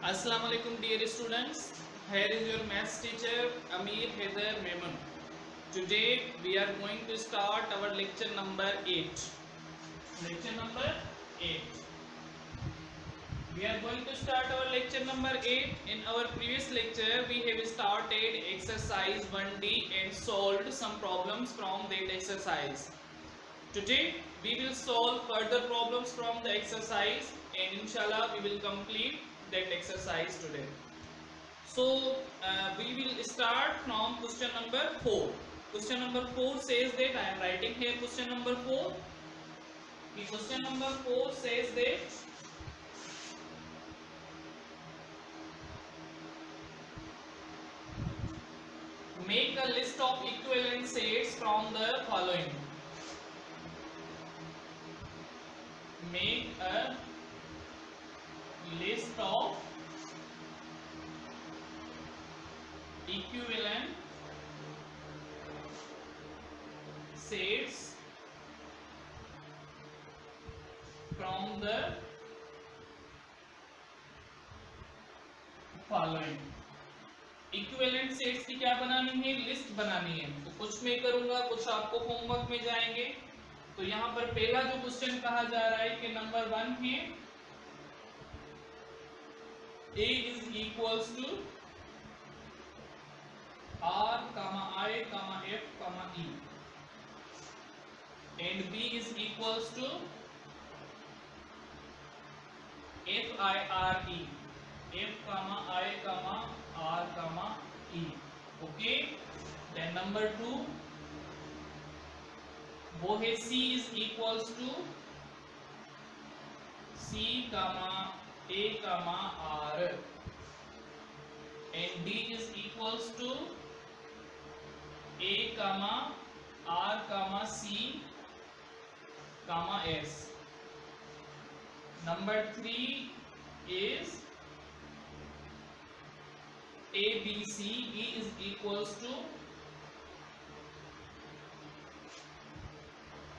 Assalamu alaikum dear students. Here is your maths teacher Amir Haider Memon. Today we are going to start our lecture number 8. Lecture number 8. We are going to start our lecture number 8. In our previous lecture we have started exercise 1D and solved some problems from that exercise. Today we will solve further problems from the exercise and inshallah we will complete that exercise today. So we will start from question number 4. Question number 4 says that I am writing here question number 4. Question number 4 says that make a list of equivalent sets from the following. Make a list of equivalent sets from the following. Equivalent sets की क्या बनानी है, list बनानी है. तो कुछ मैं करूंगा, कुछ आपको होमवर्क में जाएंगे. तो यहाँ पर पहला जो क्वेश्चन कहा जा रहा है कि नंबर 1 है A is equals to R, I, F, E and B is equals to F, I, R, E, F, I, R, E. Okay. Then number 2 वो है C is equals to C, A, R and D is equals to A, R, C, S. Number 3 is A, B, C. E is equals to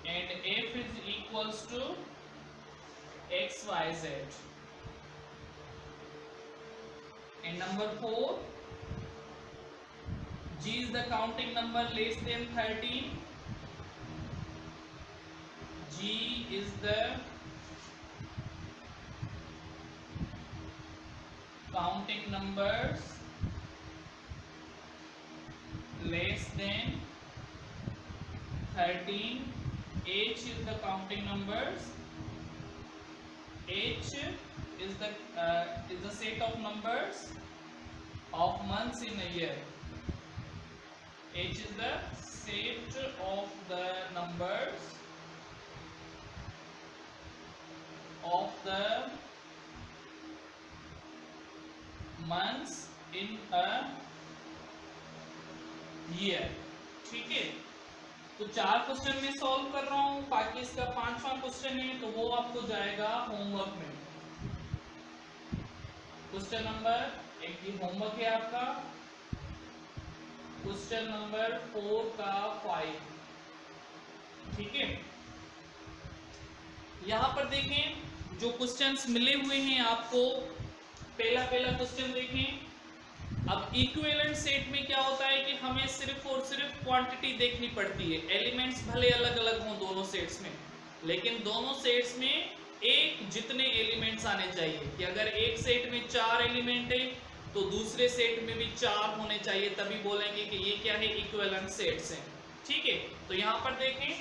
and F is equals to X, Y, Z. And number 4 G is the counting number less than 13. G is the counting numbers less than 13. H is the counting numbers. H is the set of numbers of months in a year. H is the set of the numbers of the months in a year. ठीक है. तो 4 question में solve कर रहा हूं, बाकी इसका 5वां क्वेश्चन है तो वो आपको जाएगा होमवर्क में. क्वेश्चन नंबर 1 की होमवर्क है आपका. क्वेश्चन नंबर 4 का 5. ठीक है. यहां पर देखें जो क्वेश्चंस मिले हुए हैं आपको. पहला क्वेश्चन देखें. अब इक्विवेलेंट सेट में क्या होता है कि हमें सिर्फ और सिर्फ क्वांटिटी देखनी पड़ती है. एलिमेंट्स भले अलग अलग हों दोनों सेट्स में, लेकिन दोनों सेट्स में एक जितने एलिमेंट्स आने चाहिए. कि अगर एक सेट में 4 एलिमेंट है तो दूसरे सेट में भी 4 होने चाहिए, तभी बोलेंगे कि ये क्या है, इक्विवेलेंट सेट्स हैं. ठीक है. तो यहाँ पर देखें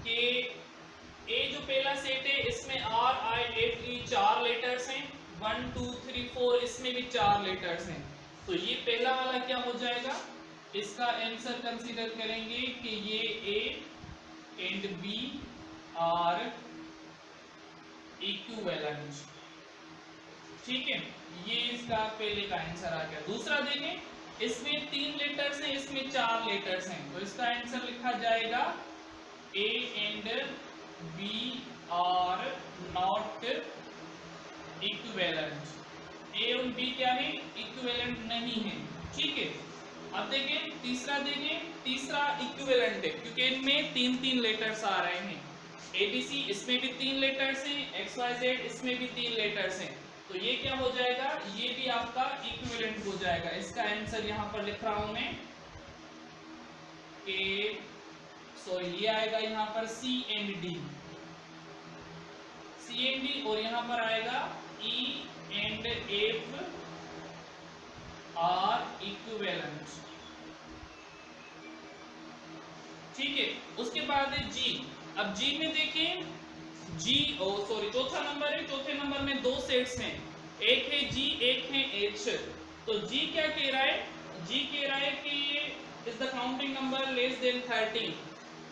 कि ए जो पहला सेट है इसमें R, I, F, E 4 letters हैं. 1, 2, 3, 4 इसमें भी 4 लेटर्स हैं. तो ये पहला वाला क्या हो जाएगा, इसका आंसर कंसीडर करेंगे कि ये A and B are equivalent. ठीक है. ये इसका पहले का आंसर आ गया. दूसरा देखें, इसमें 3 लेटर्स हैं, इसमें 4 लेटर्स हैं, तो इसका आंसर लिखा जाएगा A and B are not equivalent. A और B क्या है, इक्विवेलेंट नहीं है. ठीक है. अब देखें तीसरा, तीसरा इक्विवेलेंट है क्योंकि इनमें 3 लेटर्स आ रहे हैं. ABC इसमें भी 3 लेटर्स हैं, XYZ इसमें भी 3 लेटर्स हैं. तो ये क्या हो जाएगा, ये भी आपका इक्विवेलेंट हो जाएगा। इसका आंसर यहां पर लिख रहा हूं मैं कि सॉरी ये आएगा यहां पर सी एंड डी, और यहां पर आएगा E and F R equivalent. ठीक है, उसके बाद है जी। अब जी में देखें, चौथा नंबर है, चौथे नंबर में दो सेट्स हैं, एक है जी एक है एच। तो जी क्या कह रहा है, जी कह रहा है कि is the counting number less than 13।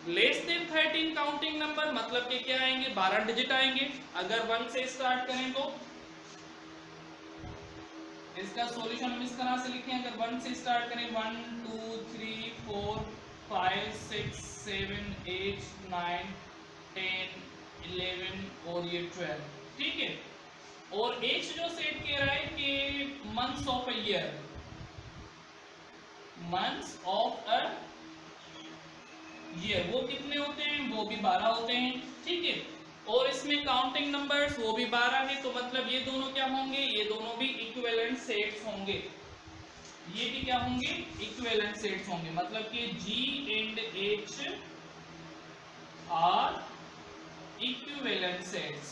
Less than 13 counting number मतलब कि क्या आएंगे, 12 डिजिट आएंगे। अगर 1 से स्टार्ट करें तो इसका सॉल्यूशन हम इस तरह से लिखें, अगर 1 से स्टार्ट करें 1 2 3 4 5 6 7 8 9 10 11 और ये 12। ठीक है, और एच जो सेट कह रहा है कि months of a year, months of a year वो कितने होते हैं, वो भी 12 होते हैं। ठीक है, और इसमें काउंटिंग नंबर्स वो भी 12 है, तो मतलब ये दोनों क्या होंगे, ये दोनों भी इक्विवेलेंट सेट्स होंगे। ये भी क्या होंगे, इक्विवेलेंट सेट्स होंगे। मतलब कि G and H are equivalent sets.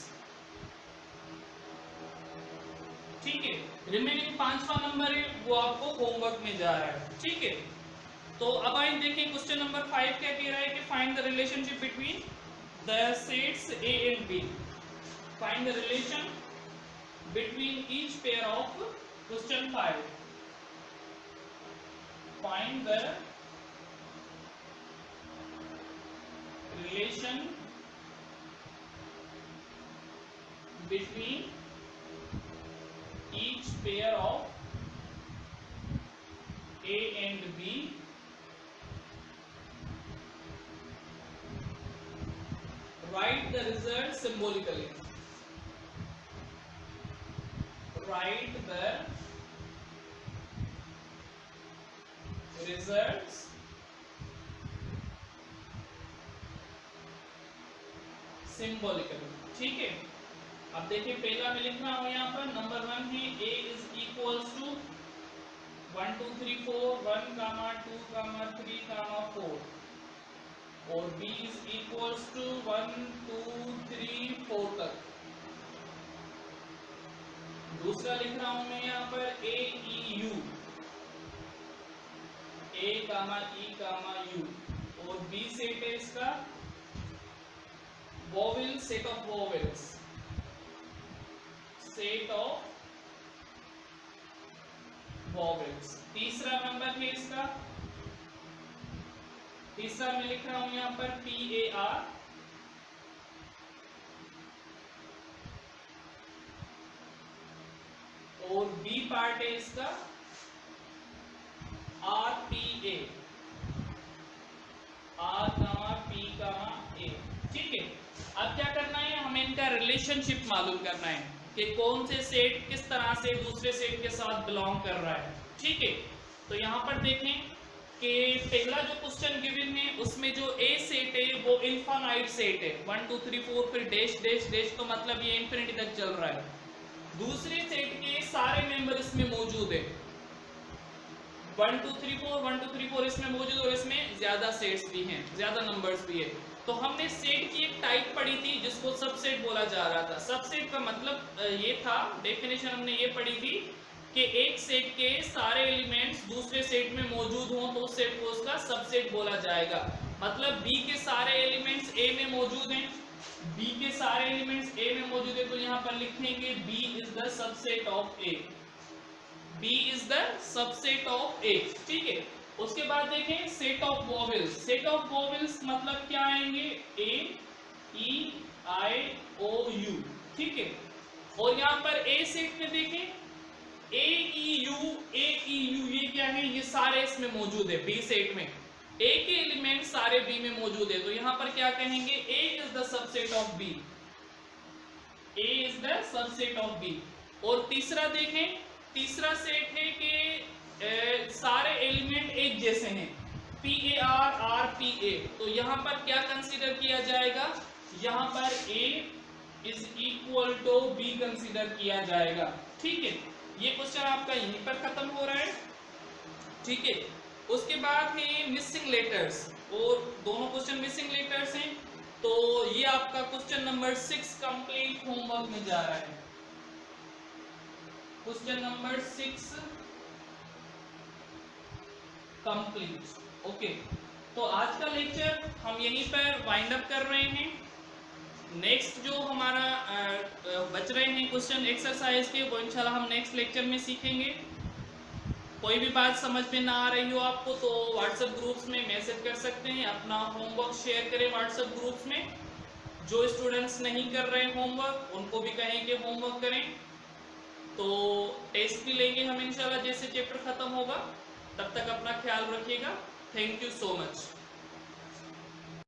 ठीक है, रिमेनिंग 5वां नंबर है वो आपको होमवर्क में जा रहा है। ठीक है, तो अब आइए देखें क्वेश्चन नंबर 5 क्या कह रहा है कि find the relationship between the sets A and B. Find the relation between each pair of, question 5, find the relation between each pair of A and B write the results symbolically. Write the results symbolically. ठीक है, अब देखिए पहला मैं लिख रहा हूं यहां पर नंबर 1 है a इज इक्वल्स टू 1 2 3 4 1 कामा 2 कामा 3 कामा 4 और b इज इक्वल्स टू 1 2 3 4 तक। दूसरा लिख रहा हूं मैं यहां पर a e u, a comma e comma u, और b सेट है इसका vowel, set of vowels, set of vowels. तीसरा नंबर है इसका, तीसरा मैं लिख रहा हूं यहां पर पी ए आर, और बी पार्ट है इसका R P A, R comma P comma A. ठीक है, अब क्या करना है, हमें इनका रिलेशनशिप मालूम करना है कि कौन से सेट किस तरह से दूसरे सेट के साथ बिलोंग कर रहा है। ठीक है, तो यहां पर देखें कि पहला जो क्वेश्चन गिवन है उसमें जो ए सेट है वो इनफाइनाइट सेट है, 1 2 3 4 फिर डैश डैश डैश, तो मतलब ये इंफिनिटी तक चल रहा है। दूसरे सेट के सारे मेंबर इसमें मौजूद है, 1 2 3 4 1 2 3 4 इसमें मौजूद, और इसमें ज्यादा सेट्स भी हैं, ज्यादा नंबर्स भी है। तो हमने सेट की एक टाइप पढ़ी थी जिसको सबसेट बोला जा रहा था। सबसेट का मतलब ये था, डेफिनेशन हमने ये पढ़ी थी कि एक सेट के सारे एलिमेंट्स दूसरे सेट में मौजूद हों तो उस सेट को उसका सबसेट बोला जाएगा। मतलब बी के सारे एलिमेंट्स ए में मौजूद हैं, बी के सारे एलिमेंट्स ए में मौजूद है, तो यहाँ पर लिखेंगे B is the subset of A, B is the subset of A. ठीक है, उसके बाद देखें set of vowels. Set of vowels मतलब क्या आएंगे, ए ई आई ओ यू। ठीक है, और यहाँ पर ए सेट में देखें ए ई यू ये क्या है, ये सारे इसमें मौजूद है। बी सेट में ए के एलिमेंट सारे बी में मौजूद है, तो यहाँ पर क्या कहेंगे, A is the subset of B, A is the subset of B. और तीसरा देखें, तीसरा सेट है कि सारे एलिमेंट एक जैसे हैं, P A R R P A, तो यहाँ पर क्या कंसीडर किया जाएगा, यहाँ पर A is equal to B consider किया जाएगा। ठीक है, ये क्वेश्चन आपका यहीं पर खत्म हो रहा है। ठीक है, उसके बाद है मिसिंग लेटर्स, और दोनों क्वेश्चन मिसिंग लेटर्स हैं, तो ये आपका क्वेश्चन नंबर 6 कंप्लीट होमवर्क में जा रहा है। Question number 6 complete. ओके, तो आज का लेक्चर हम यहीं पर वाइंड अप कर रहे हैं। नेक्स्ट जो हमारा बच रहे हैं क्वेश्चन एक्सरसाइज के, वो इंशाल्लाह हम नेक्स्ट लेक्चर में सीखेंगे। कोई भी बात समझ में ना आ रही हो आपको तो व्हाट्सएप ग्रुप्स में मैसेज कर सकते हैं, अपना होमवर्क शेयर करें व्हाट्सएप ग्रुप्स में। जो स्टूडेंट्स नहीं कर रहे होमवर्क उनको भी कहें कि होमवर्क करें। तो टेस्ट भी लेंगे हम इंशाल्लाह जैसे चैप्टर खत्म होगा। तब तक अपना ख्याल रखिएगा। Thank you so much.